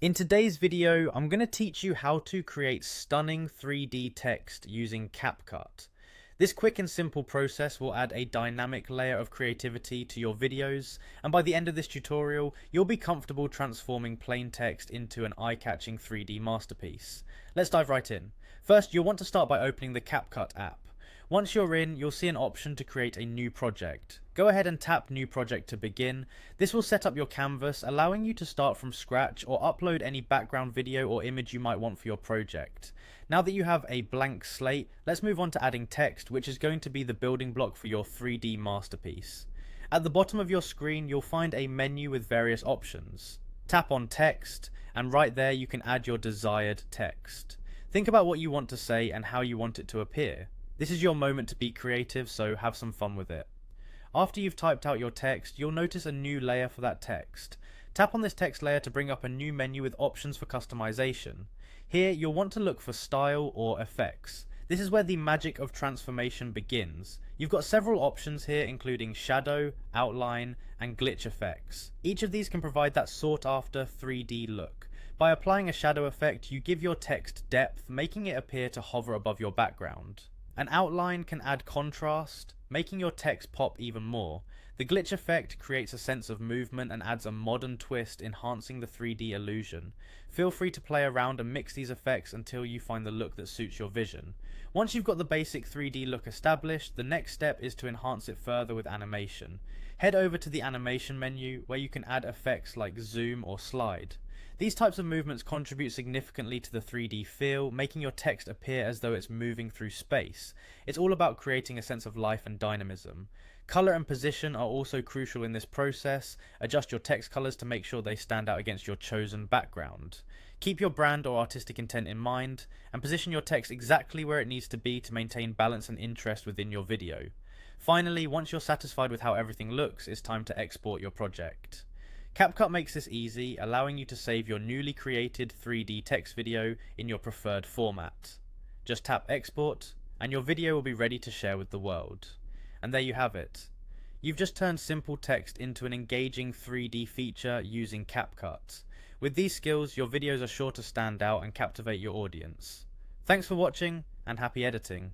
In today's video, I'm going to teach you how to create stunning 3D text using Capcut. This quick and simple process will add a dynamic layer of creativity to your videos, and by the end of this tutorial, you'll be comfortable transforming plain text into an eye-catching 3D masterpiece. Let's dive right in. First, you'll want to start by opening the Capcut app. Once you're in, you'll see an option to create a new project. Go ahead and tap New Project to begin. This will set up your canvas, allowing you to start from scratch or upload any background video or image you might want for your project. Now that you have a blank slate, let's move on to adding text, which is going to be the building block for your 3D masterpiece. At the bottom of your screen, you'll find a menu with various options. Tap on Text, and right there you can add your desired text. Think about what you want to say and how you want it to appear. This is your moment to be creative, so have some fun with it. After you've typed out your text, you'll notice a new layer for that text. Tap on this text layer to bring up a new menu with options for customization. Here, you'll want to look for Style or Effects. This is where the magic of transformation begins. You've got several options here, including Shadow, Outline, and Glitch effects. Each of these can provide that sought-after 3D look. By applying a shadow effect, you give your text depth, making it appear to hover above your background. An outline can add contrast, making your text pop even more. The glitch effect creates a sense of movement and adds a modern twist, enhancing the 3D illusion. Feel free to play around and mix these effects until you find the look that suits your vision. Once you've got the basic 3D look established, the next step is to enhance it further with animation. Head over to the animation menu, where you can add effects like zoom or slide. These types of movements contribute significantly to the 3D feel, making your text appear as though it's moving through space. It's all about creating a sense of life and dynamism. Color and position are also crucial in this process. Adjust your text colors to make sure they stand out against your chosen background. Keep your brand or artistic intent in mind, and position your text exactly where it needs to be to maintain balance and interest within your video. Finally, once you're satisfied with how everything looks, it's time to export your project. Capcut makes this easy, allowing you to save your newly created 3D text video in your preferred format. Just tap Export, and your video will be ready to share with the world. And there you have it. You've just turned simple text into an engaging 3D feature using Capcut. With these skills, your videos are sure to stand out and captivate your audience. Thanks for watching, and happy editing.